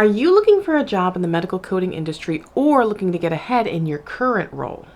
Are you looking for a job in the medical coding industry or looking to get ahead in your current role?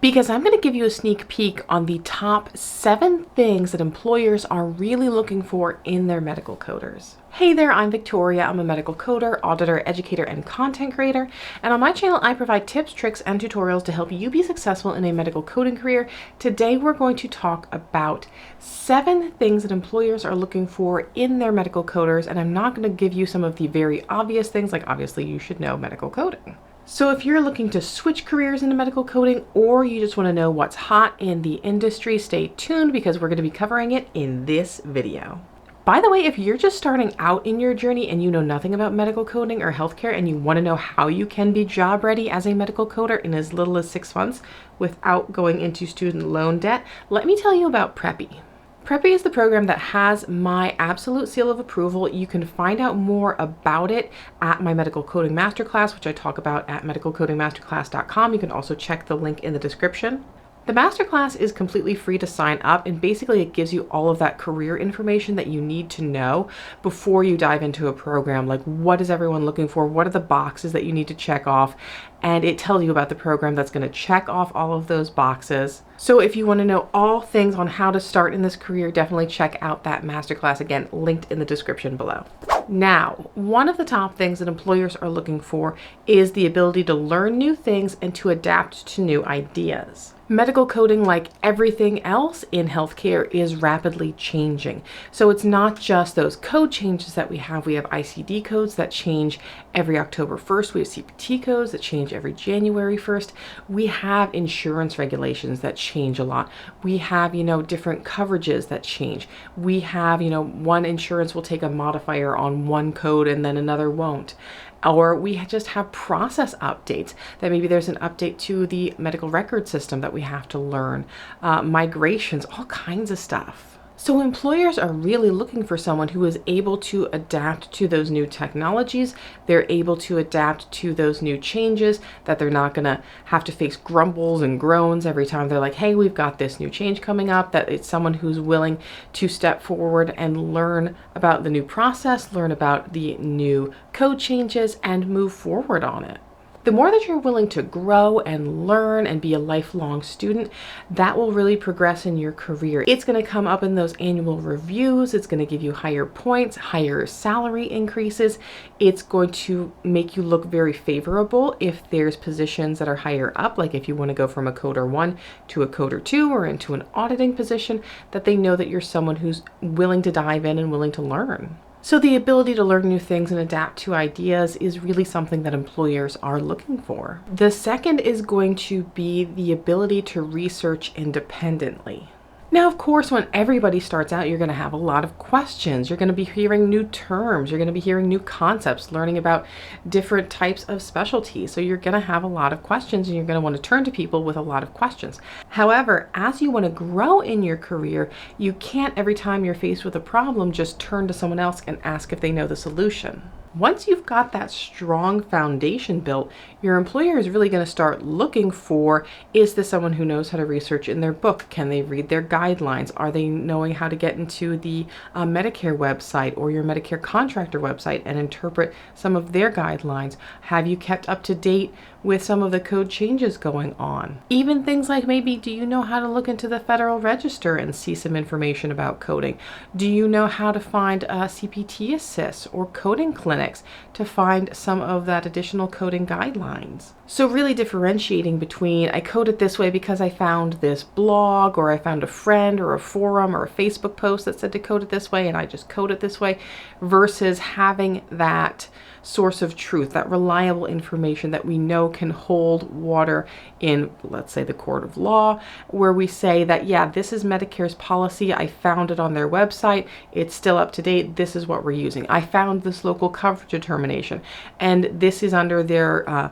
Because I'm going to give you a sneak peek on the top 7 things that employers are really looking for in their medical coders. Hey there, I'm Victoria. I'm a medical coder, auditor, educator, and content creator. And on my channel, I provide tips, tricks, and tutorials to help you be successful in a medical coding career. Today, we're going to talk about 7 things that employers are looking for in their medical coders. And I'm not going to give you some of the very obvious things, like obviously you should know medical coding. So if you're looking to switch careers into medical coding, or you just want to know what's hot in the industry, stay tuned because we're going to be covering it in this video. By the way, if you're just starting out in your journey and you know nothing about medical coding or healthcare and you want to know how you can be job ready as a medical coder in as little as 6 months without going into student loan debt, let me tell you about Preppy. Preppy is the program that has my absolute seal of approval. You can find out more about it at my Medical Coding Masterclass, which I talk about at medicalcodingmasterclass.com. You can also check the link in the description. The masterclass is completely free to sign up, and basically it gives you all of that career information that you need to know before you dive into a program. Like, what is everyone looking for? What are the boxes that you need to check off? And it tells you about the program that's going to check off all of those boxes. So if you want to know all things on how to start in this career, definitely check out that masterclass, again, linked in the description below. Now, one of the top things that employers are looking for is the ability to learn new things and to adapt to new ideas. Medical coding, like everything else in healthcare, is rapidly changing. So it's not just those code changes that we have. We have ICD codes that change every October 1st. We have CPT codes that change every January 1st. We have insurance regulations that change a lot. We have, different coverages that change. We have, one insurance will take a modifier on one code and then another won't. Or we just have process updates, that maybe there's an update to the medical record system that we have to learn, migrations, all kinds of stuff. So employers are really looking for someone who is able to adapt to those new technologies. They're able to adapt to those new changes, that they're not going to have to face grumbles and groans every time they're like, hey, we've got this new change coming up, that it's someone who's willing to step forward and learn about the new process, learn about the new code changes, and move forward on it. The more that you're willing to grow and learn and be a lifelong student, that will really progress in your career. It's going to come up in those annual reviews. It's going to give you higher points, higher salary increases. It's going to make you look very favorable if there's positions that are higher up, like if you want to go from a coder 1 to a coder 2 or into an auditing position, that they know that you're someone who's willing to dive in and willing to learn. So the ability to learn new things and adapt to ideas is really something that employers are looking for. The second is going to be the ability to research independently. Now, of course, when everybody starts out, you're going to have a lot of questions. You're going to be hearing new terms. You're going to be hearing new concepts, learning about different types of specialties. So you're going to have a lot of questions, and you're going to want to turn to people with a lot of questions. However, as you want to grow in your career, you can't, every time you're faced with a problem, just turn to someone else and ask if they know the solution. Once you've got that strong foundation built, your employer is really going to start looking for, is this someone who knows how to research in their book? Can they read their guidelines? Are they knowing how to get into the Medicare website or your Medicare contractor website and interpret some of their guidelines? Have you kept up to date with some of the code changes going on? Even things like, maybe, do you know how to look into the Federal Register and see some information about coding? Do you know how to find CPT assists or coding clinics to find some of that additional coding guidelines? So really differentiating between, I code it this way because I found this blog, or I found a friend or a forum or a Facebook post that said to code it this way and I just code it this way, versus having that source of truth, that reliable information that we know can hold water in, let's say, the court of law, where we say that, yeah, this is Medicare's policy. I found it on their website. It's still up to date. This is what we're using. I found this local coverage determination, and this is under their,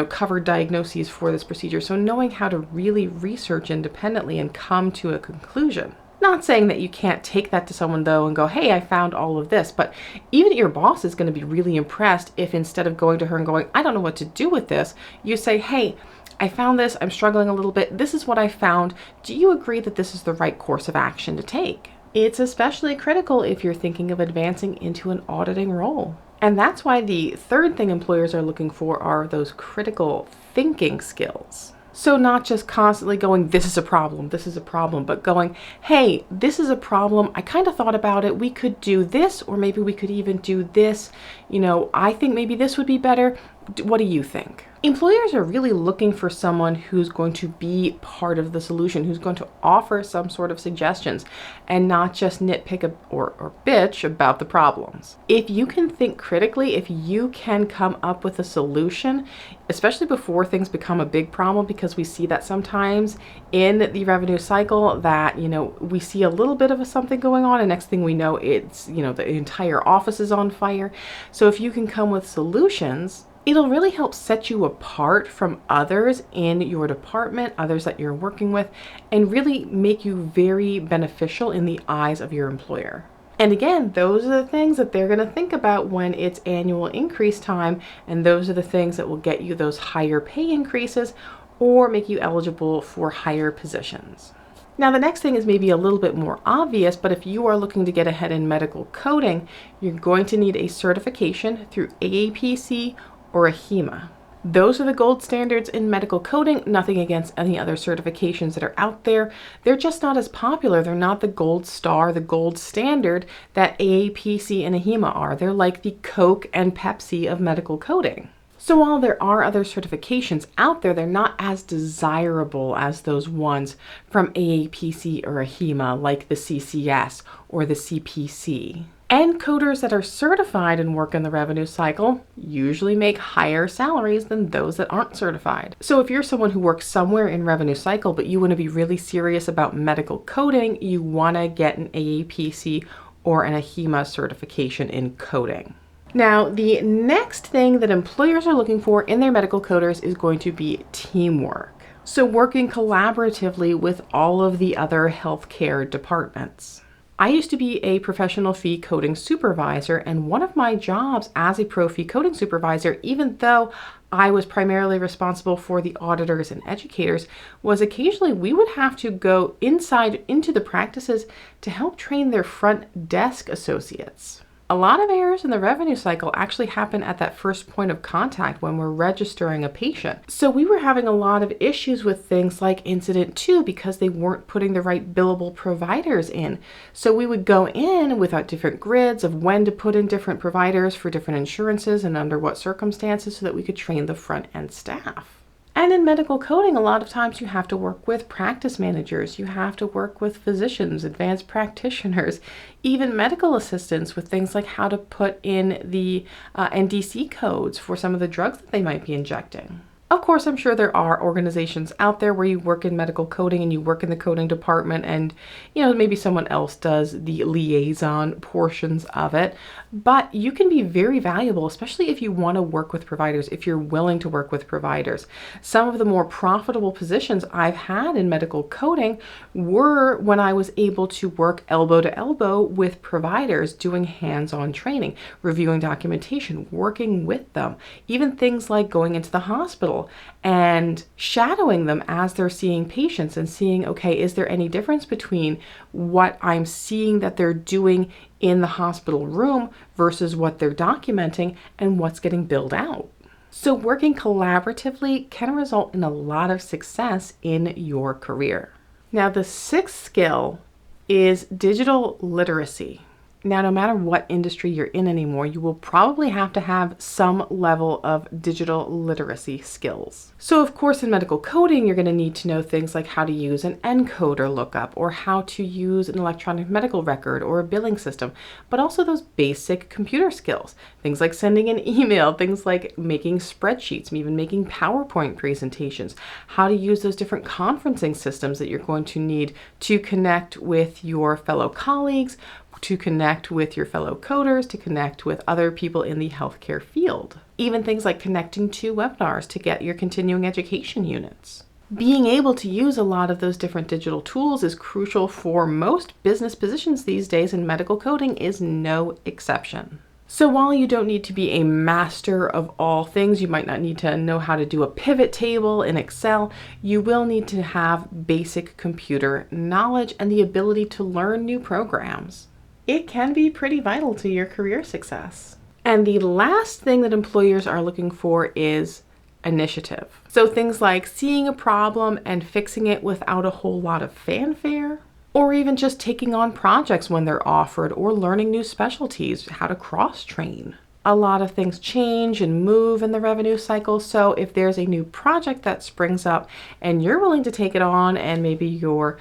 covered diagnoses for this procedure. So knowing how to really research independently and come to a conclusion. Not saying that you can't take that to someone though and go, hey, I found all of this, but even your boss is going to be really impressed if, instead of going to her and going, I don't know what to do with this, you say, hey, I found this, I'm struggling a little bit, this is what I found. Do you agree that this is the right course of action to take? It's especially critical if you're thinking of advancing into an auditing role. And that's why the third thing employers are looking for are those critical thinking skills. So not just constantly going, this is a problem, but going, hey, this is a problem. I kind of thought about it. We could do this, or maybe we could even do this. I think maybe this would be better. What do you think? Employers are really looking for someone who's going to be part of the solution, who's going to offer some sort of suggestions and not just nitpick or bitch about the problems. If you can think critically, if you can come up with a solution, especially before things become a big problem, because we see that sometimes in the revenue cycle that, we see a little bit of something going on and next thing we know, it's, the entire office is on fire. So if you can come with solutions, it'll really help set you apart from others in your department, others that you're working with, and really make you very beneficial in the eyes of your employer. And again, those are the things that they're going to think about when it's annual increase time, and those are the things that will get you those higher pay increases or make you eligible for higher positions. Now, the next thing is maybe a little bit more obvious, but if you are looking to get ahead in medical coding, you're going to need a certification through AAPC or AHIMA. Those are the gold standards in medical coding, nothing against any other certifications that are out there. They're just not as popular. They're not the gold star, the gold standard that AAPC and AHIMA are. They're like the Coke and Pepsi of medical coding. So while there are other certifications out there, they're not as desirable as those ones from AAPC or AHIMA, like the CCS or the CPC. And coders that are certified and work in the revenue cycle usually make higher salaries than those that aren't certified. So if you're someone who works somewhere in revenue cycle, but you want to be really serious about medical coding, you want to get an AAPC or an AHIMA certification in coding. Now, the next thing that employers are looking for in their medical coders is going to be teamwork. So working collaboratively with all of the other healthcare departments. I used to be a professional fee coding supervisor, and one of my jobs as a pro fee coding supervisor, even though I was primarily responsible for the auditors and educators, was occasionally we would have to go inside into the practices to help train their front desk associates. A lot of errors in the revenue cycle actually happen at that first point of contact when we're registering a patient. So we were having a lot of issues with things like Incident 2 because they weren't putting the right billable providers in. So we would go in without different grids of when to put in different providers for different insurances and under what circumstances so that we could train the front end staff. And in medical coding, a lot of times you have to work with practice managers, you have to work with physicians, advanced practitioners, even medical assistants with things like how to put in the NDC codes for some of the drugs that they might be injecting. Of course, I'm sure there are organizations out there where you work in medical coding and you work in the coding department and, maybe someone else does the liaison portions of it. But you can be very valuable, especially if you want to work with providers, if you're willing to work with providers. Some of the more profitable positions I've had in medical coding were when I was able to work elbow to elbow with providers, doing hands-on training, reviewing documentation, working with them, even things like going into the hospital and shadowing them as they're seeing patients and seeing, okay, is there any difference between what I'm seeing that they're doing in the hospital room versus what they're documenting and what's getting billed out. So working collaboratively can result in a lot of success in your career. Now, the sixth skill is digital literacy. Now, no matter what industry you're in anymore, you will probably have to have some level of digital literacy skills. So of course, in medical coding, you're going to need to know things like how to use an encoder lookup or how to use an electronic medical record or a billing system, but also those basic computer skills, things like sending an email, things like making spreadsheets, even making PowerPoint presentations, how to use those different conferencing systems that you're going to need to connect with your fellow colleagues, to connect with your fellow coders, to connect with other people in the healthcare field. Even things like connecting to webinars to get your continuing education units. Being able to use a lot of those different digital tools is crucial for most business positions these days, and medical coding is no exception. So while you don't need to be a master of all things, you might not need to know how to do a pivot table in Excel, you will need to have basic computer knowledge and the ability to learn new programs. It can be pretty vital to your career success. And the last thing that employers are looking for is initiative. So things like seeing a problem and fixing it without a whole lot of fanfare, or even just taking on projects when they're offered, or learning new specialties, how to cross-train. A lot of things change and move in the revenue cycle, so if there's a new project that springs up and you're willing to take it on and maybe your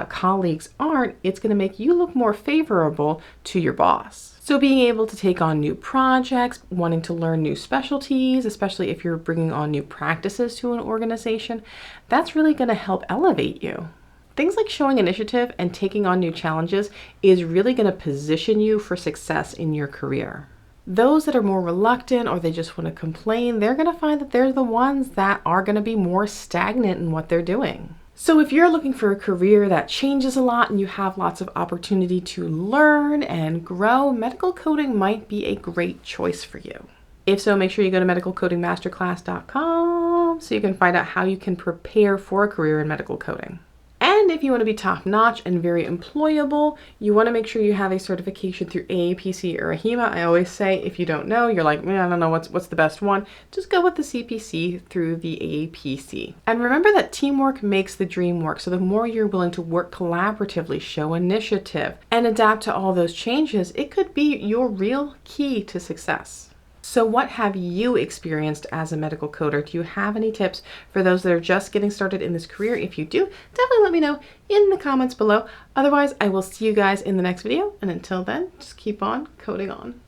colleagues aren't, it's going to make you look more favorable to your boss. So being able to take on new projects, wanting to learn new specialties, especially if you're bringing on new practices to an organization, that's really going to help elevate you. Things like showing initiative and taking on new challenges is really going to position you for success in your career. Those that are more reluctant or they just want to complain, they're going to find that they're the ones that are going to be more stagnant in what they're doing. So if you're looking for a career that changes a lot and you have lots of opportunity to learn and grow, medical coding might be a great choice for you. If so, make sure you go to medicalcodingmasterclass.com so you can find out how you can prepare for a career in medical coding. And if you want to be top-notch and very employable, you want to make sure you have a certification through AAPC or AHIMA. I always say, if you don't know, you're like, I don't know what's the best one, just go with the CPC through the AAPC. And remember that teamwork makes the dream work. So the more you're willing to work collaboratively, show initiative, and adapt to all those changes, it could be your real key to success. So what have you experienced as a medical coder? Do you have any tips for those that are just getting started in this career? If you do, definitely let me know in the comments below. Otherwise, I will see you guys in the next video. And until then, just keep on coding on.